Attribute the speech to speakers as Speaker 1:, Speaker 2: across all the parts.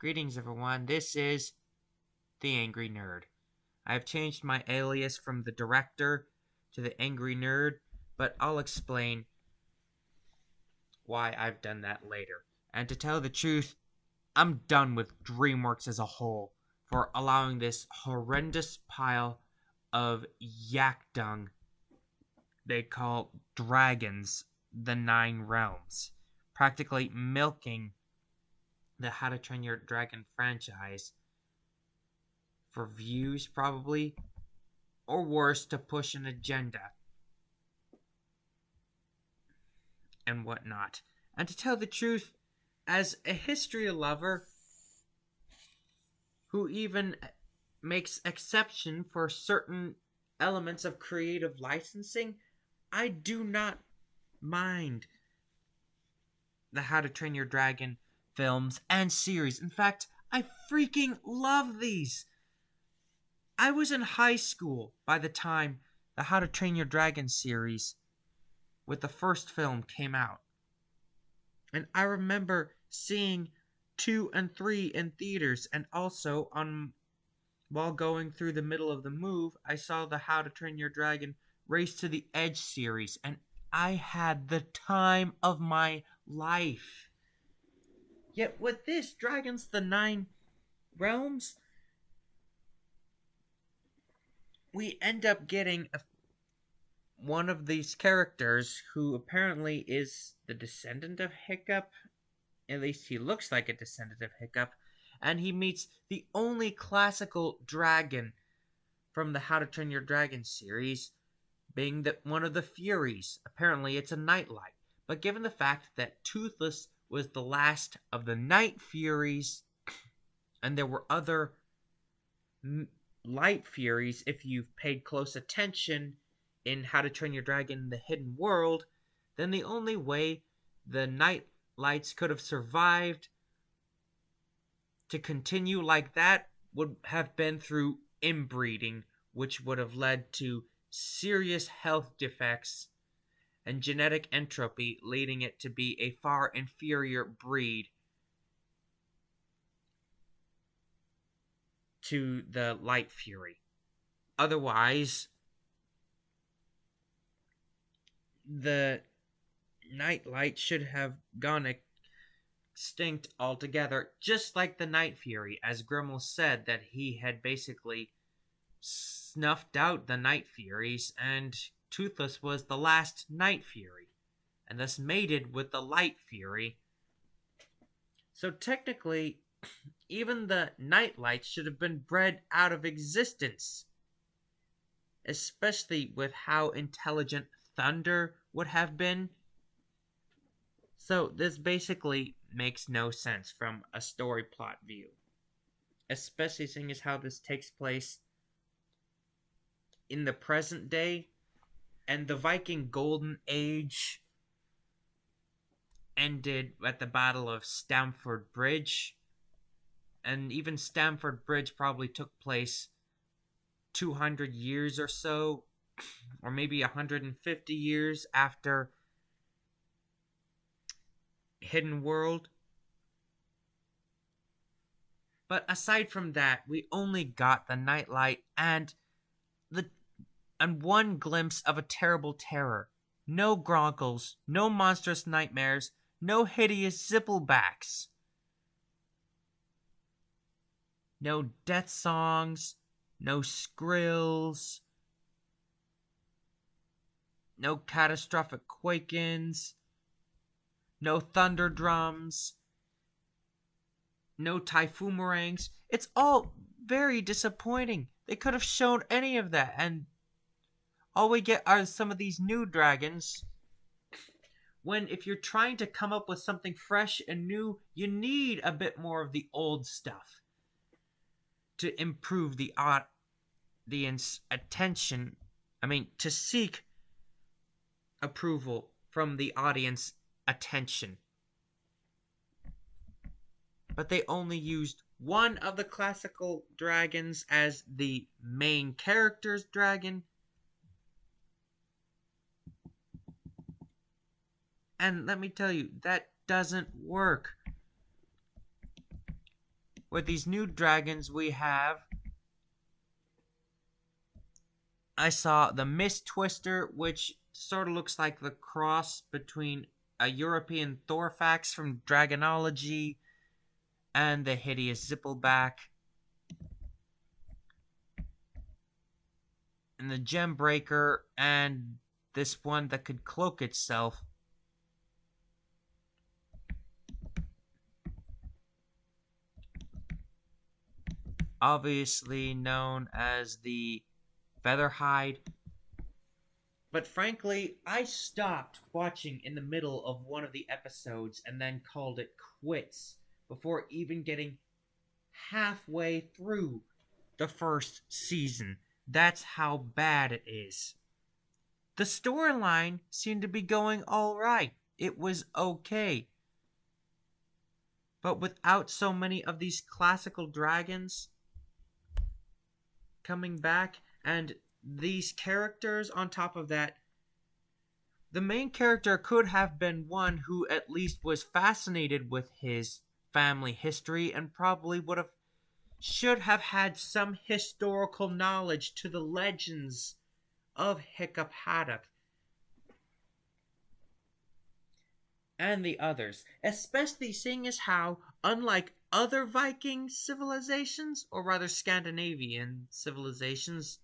Speaker 1: Greetings, everyone. This is the Angry Nerd. I've changed my alias from the director to the Angry Nerd, but I'll explain why I've done that later. And to tell the truth, I'm done with DreamWorks as a whole for allowing this horrendous pile of yak dung they call dragons the Nine Realms, practically milking the How to Train Your Dragon franchise for views, probably, or worse, to push an agenda and whatnot. And to tell the truth, as a history lover who even makes exception for certain elements of creative licensing, I do not mind the How to Train Your Dragon films and series. In fact, I freaking love these. I was in high school by the time the How to Train Your Dragon series with the first film came out. And I remember seeing 2 and 3 in theaters, and also while going through the middle of the move, I saw the How to Train Your Dragon Race to the Edge series, and I had the time of my life. Yet with this, Dragons the Nine Realms, we end up getting one of these characters who apparently is the descendant of Hiccup. At least he looks like a descendant of Hiccup. And he meets the only classical dragon from the How to Train Your Dragon series, being one of the Furies. Apparently it's a nightlight. But given the fact that Toothless was the last of the Night Furies, and there were other Light Furies, if you've paid close attention in How to Train Your Dragon in the Hidden World, then the only way the Night Lights could have survived to continue like that would have been through inbreeding, which would have led to serious health defects and genetic entropy, leading it to be a far inferior breed to the Light Fury. Otherwise, the Nightlight should have gone extinct altogether, just like the Night Fury, as Grimmel said that he had basically snuffed out the Night Furies, and Toothless was the last Night Fury, and thus mated with the Light Fury. So technically, even the Nightlights should have been bred out of existence, especially with how intelligent Thunder would have been. So this basically makes no sense from a story plot view, especially seeing as how this takes place in the present day, and the Viking Golden Age ended at the Battle of Stamford Bridge, and even Stamford Bridge probably took place 200 years or so, or maybe 150 years after Hidden World. But aside from that, we only got the Nightlight and one glimpse of a terrible terror. No gronkles, no monstrous nightmares, no hideous zipplebacks, no death songs, no skrills, no catastrophic quakins, no thunder drums, no typhoomerangs. It's all very disappointing. They could have shown any of that, and all we get are some of these new dragons, when if you're trying to come up with something fresh and new, you need a bit more of the old stuff to improve the audience attention. To seek approval from the audience attention. But they only used one of the classical dragons as the main character's dragon. And let me tell you, that doesn't work. with these new dragons we have, I saw the Mist Twister, which sort of looks like the cross between a European Thorfax from Dragonology and the hideous Zippleback. And the Gembreaker, and this one that could cloak itself. Obviously known as the Featherhide. But frankly, I stopped watching in the middle of one of the episodes and then called it quits before even getting halfway through the first season. That's how bad it is. The storyline seemed to be going alright. It was okay. But without so many of these classical dragons coming back, and these characters on top of that, the main character could have been one who at least was fascinated with his family history and probably should have had some historical knowledge to the legends of Hiccup Haddock and the others, especially seeing as how, unlike other Viking civilizations, or rather Scandinavian civilizations,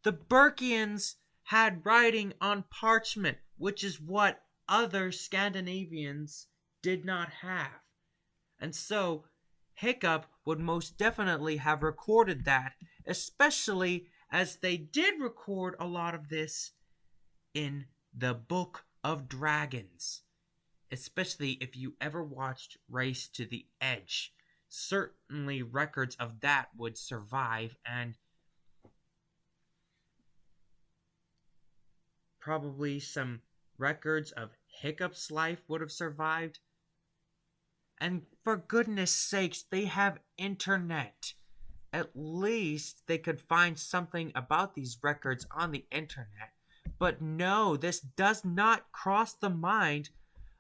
Speaker 1: the Burkians had writing on parchment, which is what other Scandinavians did not have. And so, Hiccup would most definitely have recorded that, especially as they did record a lot of this in the Book of Dragons. Especially if you ever watched Race to the Edge. Certainly records of that would survive, and probably some records of Hiccup's life would have survived. And for goodness sakes, they have internet. At least they could find something about these records on the internet. But no, this does not cross the mind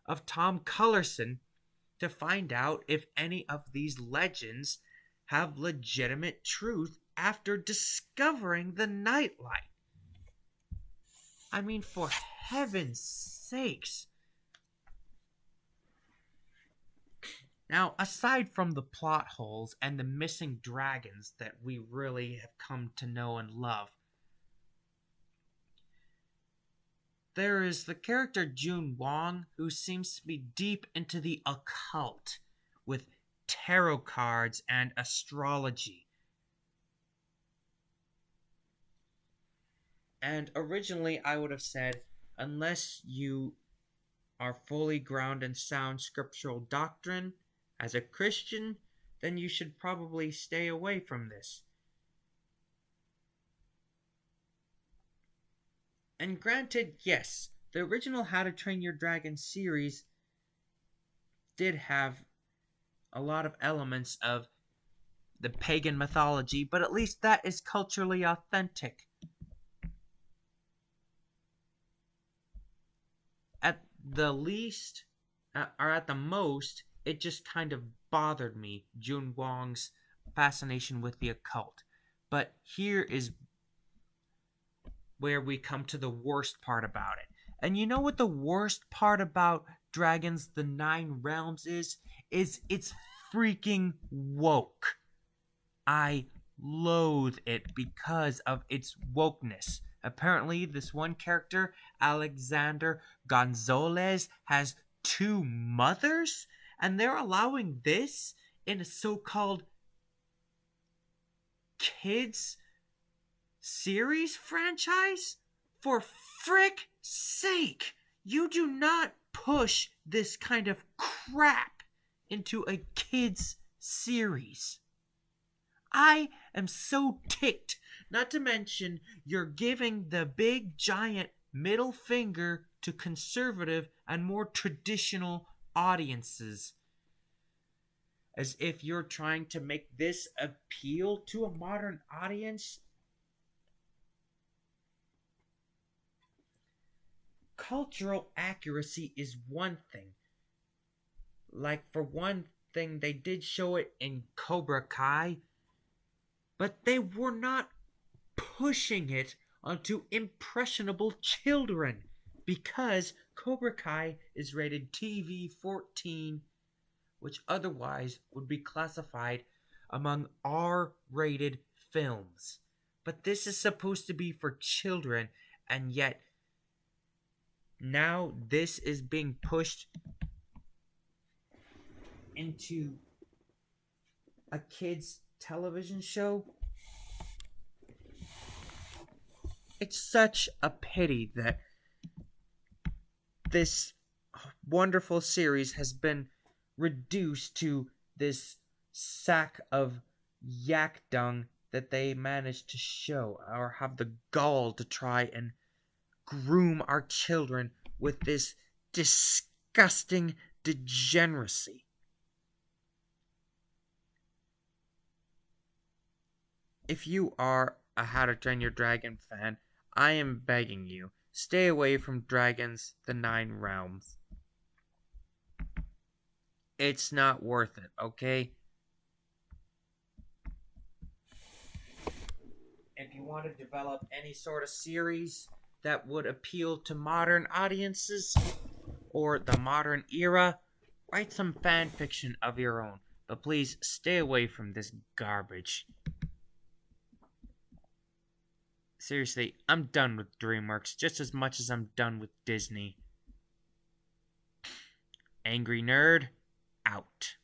Speaker 1: of Tom Cullerson to find out if any of these legends have legitimate truth after discovering the nightlight. I mean, for heaven's sakes. Now, aside from the plot holes and the missing dragons that we really have come to know and love, there is the character June Wong, who seems to be deep into the occult with tarot cards and astrology. And originally I would have said, unless you are fully grounded in sound scriptural doctrine as a Christian, then you should probably stay away from this. And granted, yes, the original How to Train Your Dragon series did have a lot of elements of the pagan mythology, but at least that is culturally authentic. At the least, or at the most, it just kind of bothered me, June Wong's fascination with the occult. But here is where we come to the worst part about it. And you know what the worst part about Dragons the Nine Realms is? It's freaking woke. I loathe it because of its wokeness. Apparently, this one character, Alexander Gonzalez, has 2 mothers, and they're allowing this in a so-called kids series franchise? For frick's sake, you do not push this kind of crap into a kids series. I am so ticked. Not to mention, you're giving the big giant middle finger to conservative and more traditional audiences. As if you're trying to make this appeal to a modern audience. Cultural accuracy is one thing. Like, for one thing. They did show it in Cobra Kai, but they were not pushing it onto impressionable children because Cobra Kai is rated TV 14, which otherwise would be classified among R-rated films. But this is supposed to be for children, and yet now this is being pushed into a kid's television show. It's such a pity that this wonderful series has been reduced to this sack of yak dung that they managed to show, or have the gall to try and groom our children with this disgusting degeneracy. If you are a How to Train Your Dragon fan, I am begging you, stay away from Dragons the Nine Realms. It's not worth it, okay? If you want to develop any sort of series that would appeal to modern audiences or the modern era, write some fan fiction of your own. But please stay away from this garbage. Seriously, I'm done with DreamWorks just as much as I'm done with Disney. Angry Nerd, out.